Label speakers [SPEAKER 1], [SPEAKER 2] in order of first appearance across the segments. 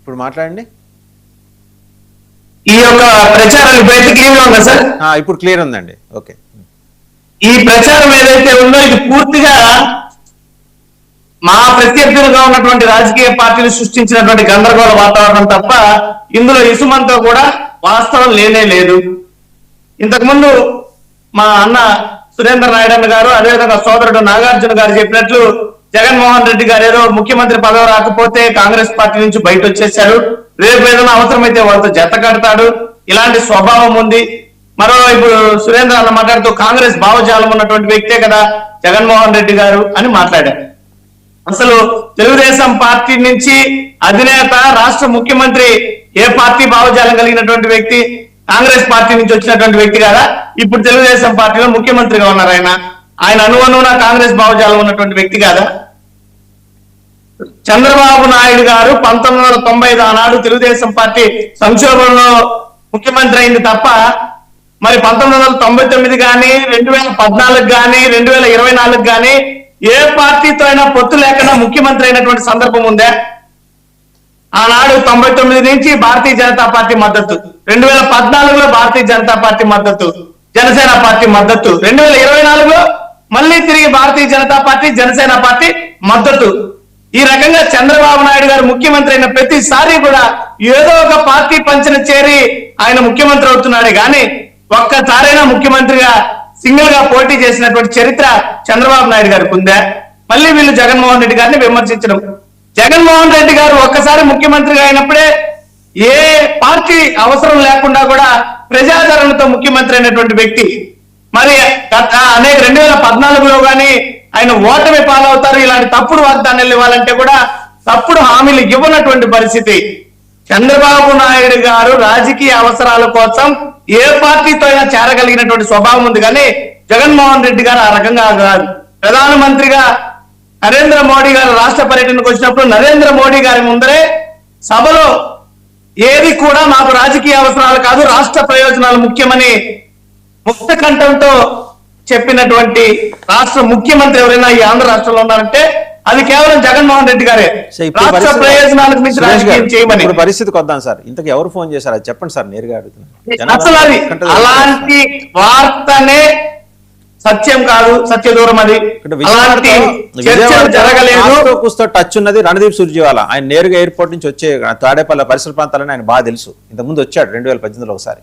[SPEAKER 1] ఇప్పుడు మాట్లాడండి.
[SPEAKER 2] ఈ యొక్క ప్రచారం ఇప్పుడైతే క్లియర్ ఉందా సార్?
[SPEAKER 1] ఇప్పుడు క్లియర్ ఉందండి. ఓకే.
[SPEAKER 2] ఈ ప్రచారం ఏదైతే ఉందో ఇది పూర్తిగా మా ప్రత్యర్థులుగా ఉన్నటువంటి రాజకీయ పార్టీలు సృష్టించినటువంటి గందరగోళ వాతావరణం తప్ప ఇందులో ఇసుమంతో కూడా వాస్తవం లేనే లేదు. ఇంతకుముందు మా అన్న సురేంద్ర నాయుడు గారు, అదేవిధంగా సోదరుడు నాగార్జున గారు చెప్పినట్లు జగన్మోహన్ రెడ్డి గారు ఏదో ముఖ్యమంత్రి పదవి రాకపోతే కాంగ్రెస్ పార్టీ నుంచి బయట వచ్చేశారు, రేపు ఏదైనా అవసరమైతే వాళ్ళతో జత కడతాడు, ఇలాంటి స్వభావం ఉంది. మరో ఇప్పుడు సురేంద్ర అన్న మాట్లాడుతూ కాంగ్రెస్ భావజాలం ఉన్నటువంటి వ్యక్తే కదా జగన్మోహన్ రెడ్డి గారు అని మాట్లాడారు. అసలు తెలుగుదేశం పార్టీ నుంచి అధినేత, రాష్ట్ర ముఖ్యమంత్రి ఏ పార్టీ భావజాలం కలిగినటువంటి వ్యక్తి? కాంగ్రెస్ పార్టీ నుంచి వచ్చినటువంటి వ్యక్తి కదా ఇప్పుడు తెలుగుదేశం పార్టీలో ముఖ్యమంత్రిగా ఉన్నారు. ఆయన అనువనున కాంగ్రెస్ భావజాలం ఉన్నటువంటి వ్యక్తి కాదా? చంద్రబాబు నాయుడు గారు 1995 ఆనాడు తెలుగుదేశం పార్టీ సంక్షోభంలో ముఖ్యమంత్రి అయింది తప్ప మరి 1999 కానీ 2014 కానీ 2024 కానీ ఏ పార్టీతో అయినా పొత్తు లేకుండా ముఖ్యమంత్రి అయినటువంటి సందర్భం ఉందా? ఆనాడు 99 నుంచి భారతీయ జనతా పార్టీ మద్దతు, 2014లో భారతీయ జనతా పార్టీ మద్దతు, జనసేన పార్టీ మద్దతు, 2024లో మళ్ళీ తిరిగి భారతీయ జనతా పార్టీ, జనసేన పార్టీ మద్దతు. ఈ రకంగా చంద్రబాబు నాయుడు గారు ముఖ్యమంత్రి అయిన ప్రతిసారి కూడా ఏదో ఒక పార్టీ పంచన చేరి ఆయన ముఖ్యమంత్రి అవుతున్నాడే గాని ఒక్కసారైనా ముఖ్యమంత్రిగా సింగిల్ గా పోటీ చేసినటువంటి చరిత్ర చంద్రబాబు నాయుడు గారికి ఉందా? మళ్ళీ వీళ్ళు జగన్మోహన్ రెడ్డి గారిని విమర్శించడం. జగన్మోహన్ రెడ్డి గారు ఒక్కసారి ముఖ్యమంత్రిగా అయినప్పుడే ఏ పార్టీ అవసరం లేకుండా కూడా ప్రజాదరణతో ముఖ్యమంత్రి అయినటువంటి వ్యక్తి. మరి అనేక 2014లో కానీ ఆయన ఓటమి పాలవుతారు, ఇలాంటి తప్పుడు వాగ్దానాలు ఇవ్వాలంటే కూడా తప్పుడు హామీలు ఇవ్వనటువంటి పరిస్థితి. చంద్రబాబు నాయుడు గారు రాజకీయ అవసరాల కోసం ఏ పార్టీతో అయినా చేరగలిగినటువంటి స్వభావం ఉంది, కానీ జగన్మోహన్ రెడ్డి గారు ఆ రకంగా కాదు. ప్రధానమంత్రిగా నరేంద్ర మోడీ గారు రాష్ట్ర పర్యటనకు వచ్చినప్పుడు నరేంద్ర మోడీ గారి ముందరే సభలో ఏది కూడా మాకు రాజకీయ అవసరాలు కాదు, రాష్ట్ర ప్రయోజనాలు ముఖ్యమని ముక్త కంఠంతో చెప్పినటువంటి రాష్ట్ర ముఖ్యమంత్రి ఎవరైనా ఈ ఆంధ్ర రాష్ట్రంలో ఉన్నారంటే అది కేవలం జగన్మోహన్ రెడ్డి గారే. రాష్ట్ర ప్రయోజనాలకు మించి రాజకీయం చేయమని.
[SPEAKER 1] పరిస్థితికి వద్దాం సార్. ఇంతకు ఎవరు ఫోన్ చేశారు అది చెప్పండి సార్, నేరుగా అడుగుతున్నాను.
[SPEAKER 2] అసలు అది అలాంటి వార్తనే సత్యం కాదు, సత్య దూరం. అది అలాంటి చర్చలు జరగలేదు.
[SPEAKER 1] టచ్ ఉన్నది రణదీప్ సుర్జేవాలా. ఆయన నేరుగా ఎయిర్పోర్ట్ నుంచి వచ్చే తాడేపల్లి పరిసర ప్రాంతాలని ఆయన బాగా తెలుసు. ఇంతకుముందు వచ్చాడు 2018లో ఒకసారి.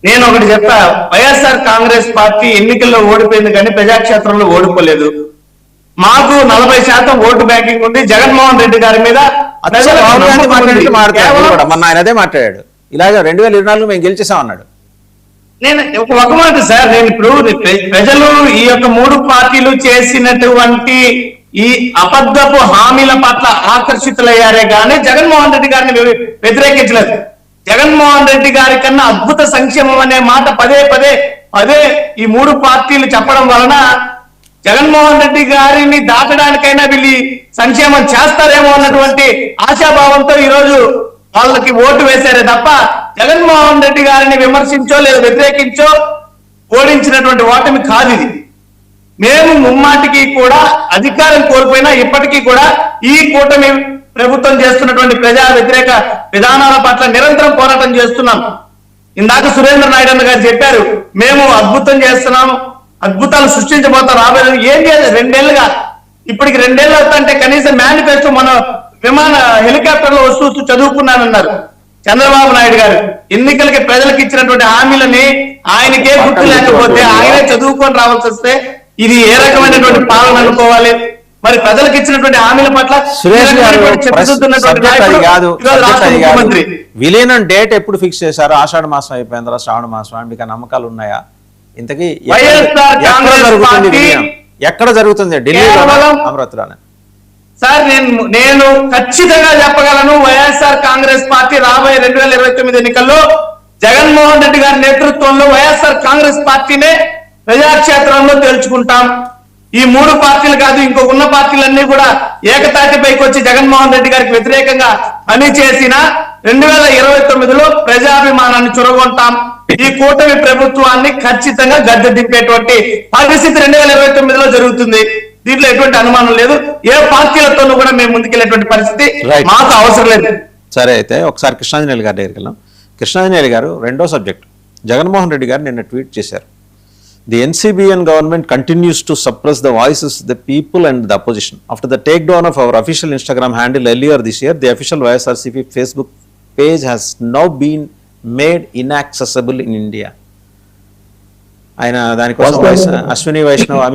[SPEAKER 2] నేను ఒకటి చెప్పా, వైఎస్ఆర్ కాంగ్రెస్ పార్టీ ఎన్నికల్లో ఓడిపోయింది కానీ ప్రజాక్షేత్రంలో ఓడిపోలేదు. మాకు 40% ఓటు బ్యాంకింగ్ ఉంది. జగన్మోహన్ రెడ్డి గారి మీద
[SPEAKER 1] మొన్న ఆయన అదే మాట్లాడాడు, ఇలాగ 2024 మేము గెలిచేసాం అన్నాడు.
[SPEAKER 2] నేను ఒక మాట సార్, నేను ఇప్పుడు ప్రజలు ఈ యొక్క 3 పార్టీలు చేసినటువంటి ఈ అబద్ధపు హామీల పట్ల ఆకర్షితులయ్యారే కానీ జగన్మోహన్ రెడ్డి గారిని వ్యతిరేకించలేదు. జగన్మోహన్ రెడ్డి గారి కన్నా అద్భుత సంక్షేమం అనే మాట పదే అదే ఈ 3 పార్టీలు చెప్పడం వలన జగన్మోహన్ రెడ్డి గారిని దాటడానికైనా వీళ్ళు సంక్షేమం చేస్తారేమో అన్నటువంటి ఆశాభావంతో ఈ రోజు వాళ్ళకి ఓటు వేశారే తప్ప జగన్మోహన్ రెడ్డి గారిని విమర్శించో లేదా వ్యతిరేకించో ఓడించినటువంటి ఓటమి కాదు ఇది. మేము ముమ్మాటికి కూడా అధికారం కోల్పోయినా ఇప్పటికీ కూడా ఈ కూటమి ప్రభుత్వం చేస్తున్నటువంటి ప్రజా వ్యతిరేక విధానాల పట్ల నిరంతరం పోరాటం చేస్తున్నాం. ఇందాక సురేంద్ర నాయుడు గారు చెప్పారు, మేము అద్భుతం చేస్తున్నాము, అద్భుతాలు సృష్టించబోతాం రాబోయే. ఏం చేయాలి? 2 ఏళ్లుగా ఇప్పటికి 2 ఏళ్ళు అవుతుంటే కనీసం మేనిఫెస్టో మన హెలికాప్టర్ లో వస్తూ చదువుకున్నానన్నారు చంద్రబాబు నాయుడు గారు. ఎన్నికలకి ప్రజలకు ఇచ్చినటువంటి హామీలని ఆయనకే గుర్తు లేకపోతే ఆయనే చదువుకొని రావాల్సి వస్తే ఇది ఏ రకమైనటువంటి పాలన అనుకోవాలి? మరి ప్రజలకు ఇచ్చినటువంటి హామీల పట్ల
[SPEAKER 1] విలీనం డేట్ ఎప్పుడు ఫిక్స్ చేశారు? ఆషాఢ మాసం అయిపోయిందా, శ్రావణ మాసం? మీకు నమ్మకాలు ఉన్నాయా? ఇంతకీ ఎక్కడ జరుగుతుంది? ఢిల్లీలో, అమరావతిలోనే?
[SPEAKER 2] సార్ నేను ఖచ్చితంగా చెప్పగలను, వైఎస్ఆర్ కాంగ్రెస్ పార్టీ రాబోయే 2029 ఎన్నికల్లో జగన్మోహన్ రెడ్డి గారి నేతృత్వంలో వైఎస్ఆర్ కాంగ్రెస్ పార్టీనే ప్రజాక్షేత్రంలో తేల్చుకుంటాం. ఈ 3 పార్టీలు కాదు, ఇంకో ఉన్న పార్టీలన్నీ కూడా ఏకతాటిపైకి వచ్చి జగన్మోహన్ రెడ్డి గారికి వ్యతిరేకంగా పనిచేసిన 2029లో ప్రజాభిమానాన్ని చొరగొంటాం. ఈ కూటమి ప్రభుత్వాన్ని ఖచ్చితంగా గద్దె దింపేటువంటి పరిస్థితి 2029లో జరుగుతుంది. దీంట్లో ఎటువంటి అనుమానం లేదు. ఏ పార్టీలతోనూ కూడా మేము ముందుకెళ్ళేటువంటి పరిస్థితి
[SPEAKER 1] Right.
[SPEAKER 2] మాకు అవసరం లేదు.
[SPEAKER 1] సరే, అయితే ఒకసారి కృష్ణాంజనేయులు గారి దగ్గరికి వెళ్దాం. కృష్ణాంజనేయులు గారు రెండో సబ్జెక్ట్, జగన్మోహన్ రెడ్డి గారు నిన్న ట్వీట్ చేశారు. The NCBN government continues to suppress the voices of the people and the opposition. After the takedown of our official Instagram handle earlier this year, the official YSRCP Facebook page has now been made inaccessible in India. ఆయన దానికోసం అశ్విని వైష్ణవ్, అమిత్